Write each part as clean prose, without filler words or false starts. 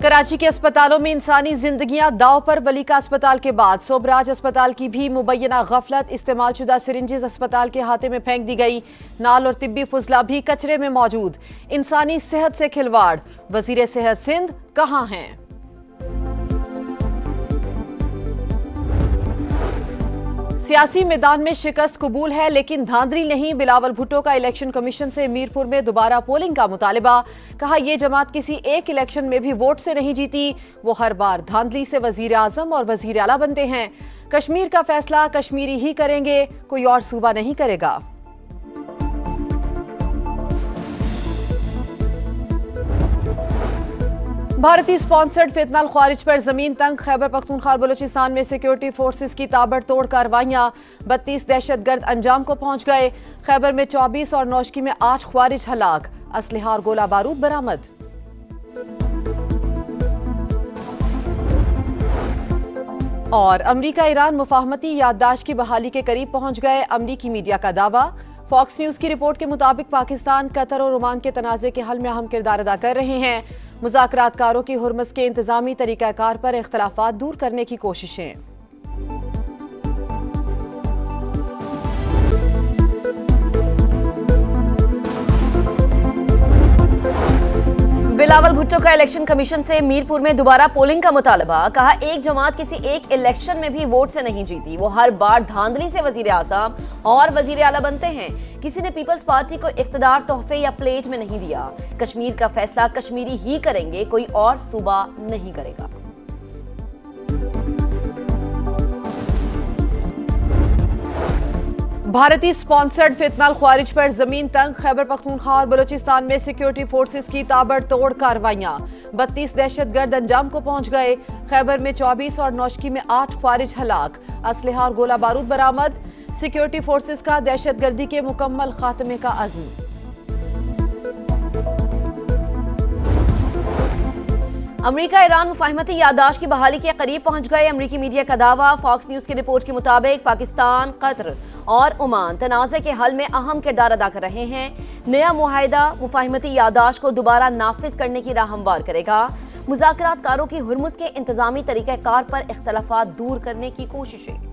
कराची के अस्पतालों में इंसानी जिंदगियां दांव पर। बलीका अस्पताल के बाद सोबराज अस्पताल की भी मुबैना गफलत। इस्तेमाल शुदा सिरिंजेस अस्पताल के हाथे में फेंक दी गई। नाल और तिब्बी फुजला भी कचरे में मौजूद। इंसानी सेहत से खिलवाड़। वजीर सेहत सिंध कहां हैं? सियासी मैदान में शिकस्त कबूल है लेकिन धांधली नहीं। बिलावल भुट्टो का इलेक्शन कमीशन से मीरपुर में दोबारा पोलिंग का मुतालिबा। कहा यह जमात किसी एक इलेक्शन में भी वोट से नहीं जीती, वो हर बार धांधली से वजीर आजम और वजीर आला बनते हैं। कश्मीर का फैसला कश्मीरी ही करेंगे, कोई और सूबा नहीं करेगा। भारतीय स्पॉन्सर्ड फितनल ख्वारिज पर जमीन तंग। खैबर पख्तूनख्वा बलूचिस्तान में सिक्योरिटी फोर्सेस की ताबड़तोड़ कार्रवाइयां। 32 दहशतगर्द अंजाम को पहुंच गए। खैबर में 24 और नौशकी में 8 ख्वारिज हलाक। असलहा और गोला बारूद बरामद। और अमरीका ईरान मुफाहमती याददाश्त की बहाली के करीब पहुंच गए। अमरीकी मीडिया का दावा। फॉक्स न्यूज की रिपोर्ट के मुताबिक पाकिस्तान, कतर और ओमान के तनाज़े के हल में अहम किरदार अदा कर रहे हैं। मुज़ाकरातकारों की हुर्मुज़ के इंतजामी तरीक़ाकार पर इख्तलाफात दूर करने की कोशिशें। बिलावल भुट्टो का इलेक्शन कमीशन से मीरपुर में दोबारा पोलिंग का मुतालबा। कहा एक जमात किसी एक इलेक्शन में भी वोट से नहीं जीती, वो हर बार धांधली से वजीर आज़म और वजीर आला बनते हैं। किसी ने पीपल्स पार्टी को इख्तिदार तोहफे या प्लेट में नहीं दिया। कश्मीर का फैसला कश्मीरी ही करेंगे, कोई और सूबा नहीं करेगा। भारतीय स्पॉन्सर्ड फितनल ख्वारिज पर जमीन तंग। खैबर पख्तूनख्वा और बलूचिस्तान में सिक्योरिटी फोर्सेस की ताबड़तोड़ कार्रवाइयां। 32 दहशतगर्द अंजाम को पहुंच गए। खैबर में 24 और नौशकी में 8 ख्वारिज हलाक। असलहा और गोला बारूद बरामद। सिक्योरिटी फोर्सेस का दहशतगर्दी के मुकम्मल खात्मे का अज़्म। अमरीका ईरान मुफाहमती याददाश्त की बहाली के करीब पहुंच गए। अमरीकी मीडिया का दावा। फॉक्स न्यूज की रिपोर्ट के मुताबिक पाकिस्तान, कतर और ओमान तनाज़े के हल में अहम किरदार अदा कर रहे हैं। नया मुआहिदा मुफाहमती याददाश्त को दोबारा नाफिज करने की राह हमवार करेगा। मुज़ाकरातकारों की हुर्मुज़ के इंतजामी तरीक़ाकार पर इख्तलाफात दूर करने की कोशिशें।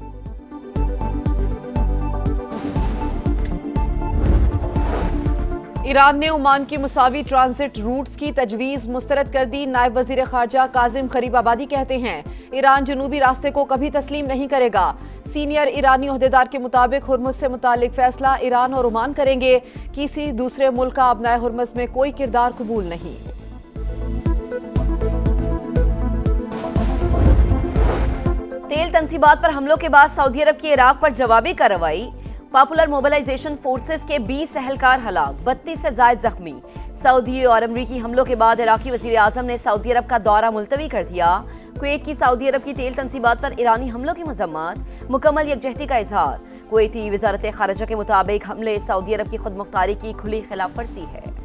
ईरान ने ओमान की मुसावी ट्रांजिट रूट्स की तजवीज़ मुस्तरद कर दी। नायब वज़ीर ख़ारजा काजिम ग़रीबाबादी कहते हैं ईरान जनूबी रास्ते को कभी तस्लीम नहीं करेगा। सीनियर ईरानी ओहदेदार के मुताबिक हुर्मुज़ से मुतालिक फैसला ईरान और ओमान करेंगे। किसी दूसरे मुल्क का अपनाए हुर्मुज़ में कोई किरदार कबूल नहीं। तेल तंसीबात पर हमलों के बाद सऊदी अरब की इराक पर जवाबी कार्रवाई। पॉपुलर मोबिलाइजेशन फोर्सेस के 20 सहलकार हलाक, 32 से ज्यादा जख्मी। सऊदी और अमरीकी हमलों के बाद इराकी वजीर आजम ने सऊदी अरब का दौरा मुलतवी कर दिया। कुवैत की सऊदी अरब की तेल तंसीबात पर ईरानी हमलों की मजम्मत। मुकम्मल यकजहती का इजहार। कुवैती वजारत खारजा के मुताबिक हमले सऊदी अरब की खुदमुख्तारी की खुली खिलाफ वर्जी है।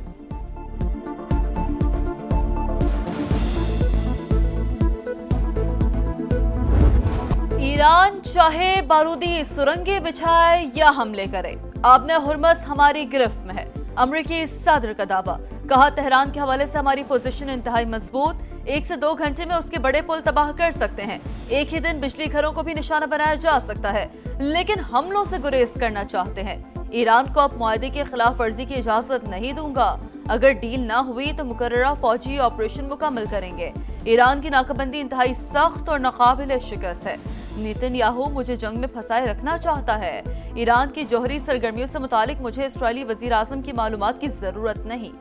ईरान चाहे बारूदी सुरंगें बिछाए या हमले करे, आपने हुर्मुज़ हमारी गिरफ्त में है। अमरीकी सदर का दावा। कहा तेहरान के हवाले से हमारी पोजीशन इंतहाई मजबूत। 1 से 2 घंटे में उसके बड़े पुल तबाह कर सकते हैं। एक ही दिन बिजली घरों को भी निशाना बनाया जा सकता है, लेकिन हमलों से गुरेज करना चाहते हैं। ईरान को अब मुआहदे की खिलाफ वर्जी की इजाजत नहीं दूंगा। अगर डील ना हुई तो मुकर्ररा फौजी ऑपरेशन मुकम्मल करेंगे। ईरान की नाकाबंदी इंतहाई सख्त और नाकाबिल शिकस्त है। नेतन्याहू मुझे जंग में फंसाए रखना चाहता है। ईरान की जौहरी सरगर्मियों से मुतालिक मुझे इस्राईली वजीर आज़म की मालूमात की जरूरत नहीं।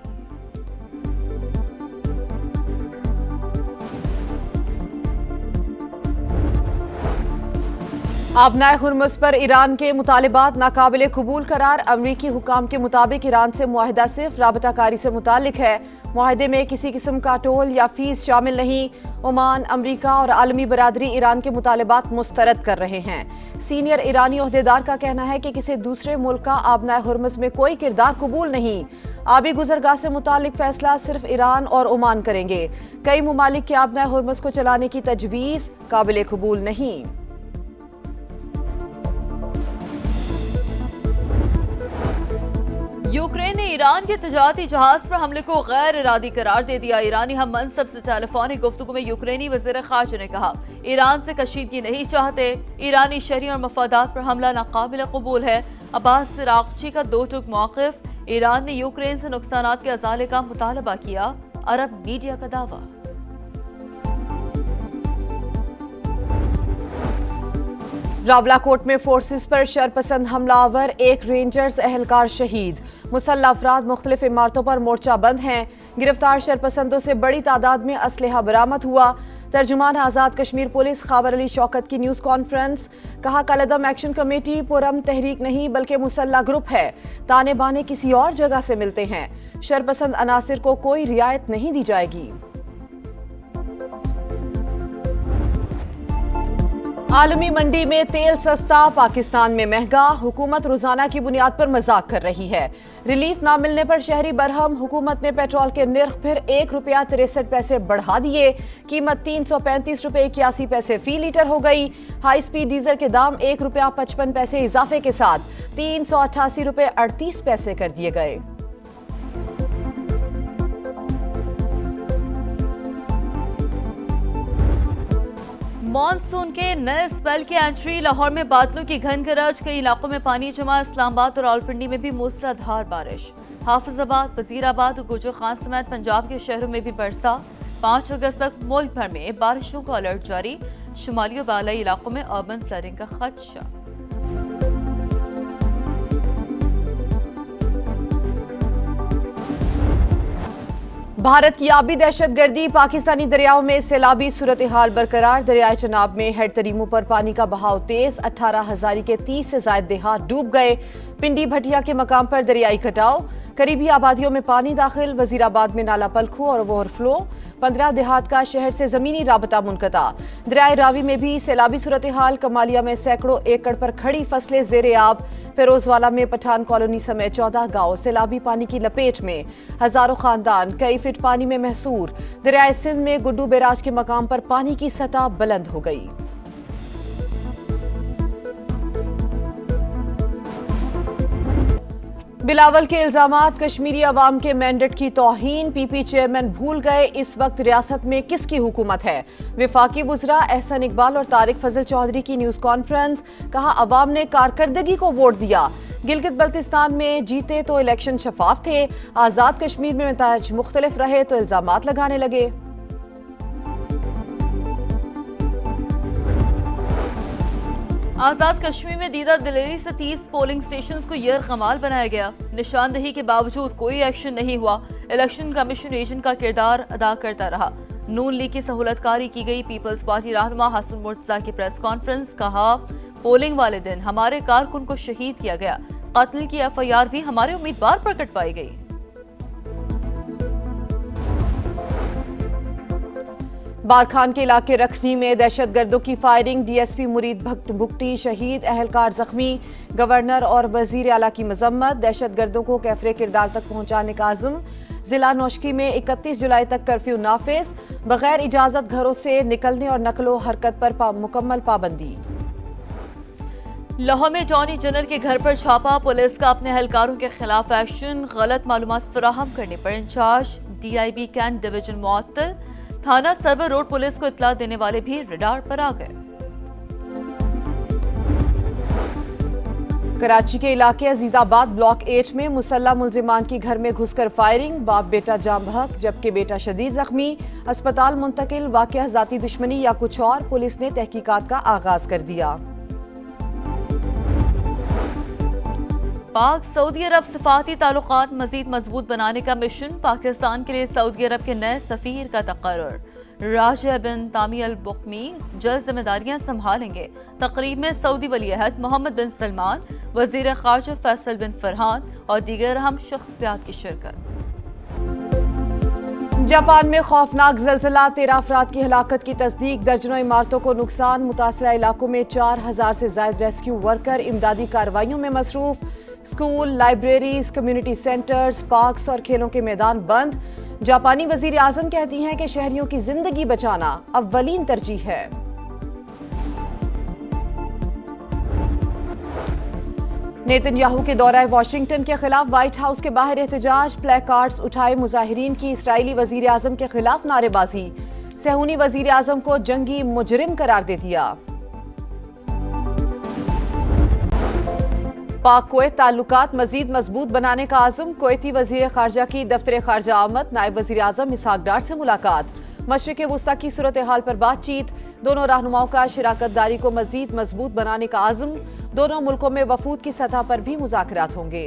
आबनाए हुर्मुज़ पर ईरान के मुतालिबात नाकाबिले कबूल करार। अमरीकी हुकाम के मुताबिक ईरान से मुआहिदा सिर्फ राबताकारी से मुतालिक है। मुआहिदे में किसी किस्म का टोल या फीस शामिल नहीं। ओमान, अमरीका और आलमी बरादरी ईरान के मुतालिबात मुस्तरद कर रहे हैं। सीनियर ईरानी ओहदेदार का कहना है कि किसी दूसरे मुल्क का आबनाए हुर्मुज़ में कोई किरदार कबूल नहीं। आबी गुजरगाह से मुतालिक फैसला सिर्फ ईरान और ओमान करेंगे। कई मुमालिक के आबनाए हुर्मुज़ को चलाने की तजवीज़ काबिल कबूल नहीं। यूक्रेन ने ईरान के तजारती जहाज पर हमले को गैर इरादी करार दे दिया। ईरानी हम मनसब से टेलीफोनिक गुफ्तगू में यूक्रेनी वज़ीर ख़ारजा ने कहा, ईरान से कशीदगी नहीं चाहते। ईरानी शहरी और मफादात पर हमला नाकाबिल कबूल है। अब्बास इराक़ची का दो टूक मौक़िफ़। ईरान ने यूक्रेन से नुकसानात के अज़ाले का मुतालबा किया। अरब मीडिया का दावा। रावलाकोट में फोर्सेस पर शरपसंद हमलावर, एक रेंजर्स एहलकार शहीद। मुसल्लह अफराद मुख्तलिफ इमारतों पर मोर्चा बंद हैं। गिरफ्तार शरपसंदों से बड़ी तादाद में असलहा बरामद हुआ। तर्जुमान आज़ाद कश्मीर पुलिस खबर अली शौकत की न्यूज़ कॉन्फ्रेंस। कहा, कलदम एक्शन कमेटी पुरम तहरीक नहीं बल्कि मुसल्लह ग्रुप है। ताने बाने किसी और जगह से मिलते हैं। शरपसंद अनासिर को कोई रियायत नहीं दी जाएगी। आलमी मंडी में तेल सस्ता, पाकिस्तान में महंगा। हुकूमत रोजाना की बुनियाद पर मजाक कर रही है। रिलीफ ना मिलने पर शहरी बरहम। हुकूमत ने पेट्रोल के निर्ख फिर ₹1.63 बढ़ा दिए। कीमत ₹335.81 फी लीटर हो गई। हाई स्पीड डीजल के दाम ₹1.55 इजाफे के साथ ₹388.38 कर दिए गए। मॉनसून के नए स्पेल की एंट्री। लाहौर में बादलों की घन गरज, कई इलाकों में पानी जमा। इस्लामाबाद और रावलपिंडी में भी मूसलाधार बारिश। हाफिजाबाद, वजीराबाद और गुजर खान समेत पंजाब के शहरों में भी बरसा। 5 अगस्त तक मुल्क भर में बारिशों का अलर्ट जारी। शुमाली और बालाई इलाकों में अर्बन फ्लडिंग का खदशा। भारत की आबी दहशतगर्दी। पाकिस्तानी दरियाओं में सैलाबी सूरत हाल बरकरार। दरियाए चनाब में हेड तरीमू पर पानी का बहाव तेज। 18 हजारी के 30 से ज्यादा देहात डूब गए। पिंडी भटिया के मकाम पर दरियाई कटाव। करीबी आबादियों में पानी दाखिल। वजीराबाद में नाला पलखू और ओवरफ्लो। 15 देहात का शहर से जमीनी राबता मुनक़ता। दरियाए रावी में भी सैलाबी सूरत हाल। कमालिया में सैकड़ों एकड़ पर खड़ी फसलें ज़ेरे आब। फिरोजवाला में पठान कॉलोनी समेत 14 गांव सैलाबी पानी की लपेट में। हजारों खानदान कई फीट पानी में महसूर। दरियाए सिंध में गुड्डू बैराज के मकाम पर पानी की सतह बुलंद हो गई। बिलावल के इल्जामात, कश्मीरी अवाम के मैंडेट की तौहीन। पीपी चेयरमैन भूल गए इस वक्त रियासत में किसकी हुकूमत है। विफाकी वुज़रा एहसन इकबाल और तारिक फजल चौधरी की न्यूज़ कॉन्फ्रेंस। कहा, अवाम ने कारकर्दगी को वोट दिया। गिलगित बल्तिस्तान में जीते तो इलेक्शन शफाफ थे। आज़ाद कश्मीर में नताइज मुख्तलिफ रहे तो इल्जामात लगाने लगे। आजाद कश्मीर में दीदा दिलेरी से 30 पोलिंग स्टेशंस को यरगमाल बनाया गया। निशानदही के बावजूद कोई एक्शन नहीं हुआ। इलेक्शन कमीशन एजेंट का किरदार अदा करता रहा। नून लीग की सहूलतकारी की गई। पीपल्स पार्टी रहनुमा हसन मुर्तजा की प्रेस कॉन्फ्रेंस। कहा, पोलिंग वाले दिन हमारे कारकुन को शहीद किया गया। कत्ल की FIR भी हमारे उम्मीदवार पर कटवाई गई। बारखान के इलाके रखनी में दहशतगर्दों की फायरिंग। DSP मुरीद भुगटी शहीद, एहलकार जख्मी। गवर्नर और वजीर आला की मजम्मत। दहशतगर्दों को कैफरे किरदार तक पहुंचाने का आज़म। जिला नौशकी में 31 जुलाई तक कर्फ्यू नाफिज। बगैर इजाजत घरों से निकलने और नकलो हरकत पर मुकम्मल पाबंदी। लाहौर में अटॉर्नी जनरल के घर पर छापा। पुलिस का अपने एहलकारों के खिलाफ एक्शन। गलत मालूमात फराहम करने पर इंचार्ज DIB कैंट डिवीजन मुअत्तल। थाना सर्वर रोड पुलिस को इत्तला देने वाले भी रडार पर आ गए। कराची के इलाके अजीजाबाद ब्लॉक 8 में मुसल्लह मुल्जिमान की घर में घुसकर फायरिंग। बाप बेटा जाम बहक जबकि बेटा शदीद जख्मी। अस्पताल मुंतकिल। वाकया जाती दुश्मनी या कुछ और, पुलिस ने तहकीकात का आगाज कर दिया। पाक सऊदी अरब सफारती ताल्लुकात मजीद मजबूत बनाने का मिशन। पाकिस्तान के लिए सऊदी अरब के नए सफीर का तकर्रुर। राजा बिन तामी अल बुकमी जल्द जिम्मेदारियां संभालेंगे। तकरीब में सऊदी वली अहद मोहम्मद बिन सलमान, वजीर खारजा फैसल बिन फरहान और दीगर अहम शख्सियात की शिरकत। जापान में खौफनाक जलजला, 13 अफराद की हलाकत की तस्दीक। दर्जनों इमारतों को नुकसान। मुतासरा इलाकों में 4000 से ज्यादा रेस्क्यू वर्कर इमदादी कार्रवाइयों में मसरूफ। School, libraries, community centres, parks और खेलों के मैदान बंद। जापानी वजीर आजम कहती हैं कि शहरियों की जिंदगी बचाना अव्वलीन तरजीह है। नेतन्याहू के दौरा वाशिंगटन के खिलाफ व्हाइट हाउस के बाहर एहतजाज, प्ले कार्ड्स उठाए मुजाहिरीन की इस्राएली वजीर आजम के खिलाफ नारेबाजी। सेहूनी वजीर आजम को जंगी मुजरिम करार दे दिया। पाक कुवैत ताल्लुकात मजीद मजबूत बनाने का आज़म, कुवैती वजीर खारजा की दफ्तर खारजा आमद, नायब वजीर आजम इसहाक डार से मुलाकात। मशरिक़ वुस्ता की सूरत हाल पर बातचीत, दोनों रहनुमाओं का शराकतदारी को मजीद मजबूत बनाने का आज़म। दोनों मुल्कों में वफूद की सतह पर भी मुज़ाकरात होंगे।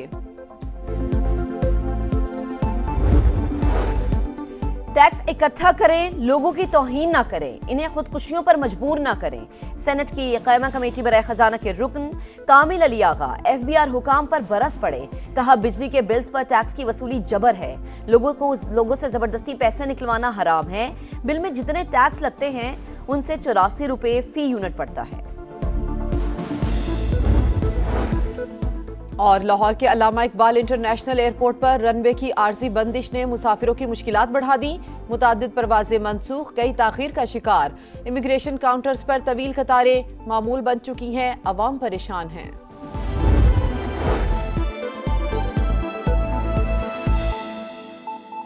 टैक्स इकट्ठा करें, लोगों की तौहीन ना करें, इन्हें खुदकुशियों पर मजबूर ना करें। सेनेट की कायमा कमेटी बराए खजाना के रुकन कामिल अली आगा FBR हुकाम पर बरस पड़े। कहा बिजली के बिल्स पर टैक्स की वसूली जबर है, लोगों से जबरदस्ती पैसे निकलवाना हराम है। बिल में जितने टैक्स लगते हैं उनसे 84 रुपए फी यूनिट पड़ता है। और लाहौर के अल्लामा इकबाल इंटरनेशनल एयरपोर्ट पर रनवे की आर्जी बंदिश ने मुसाफिरों की मुश्किलात बढ़ा दी। मुतादिद परवाजें मनसूख, कई ताखीर का शिकार। इमिग्रेशन काउंटर्स पर तवील कतारें मामूल बन चुकी हैं, अवाम परेशान हैं।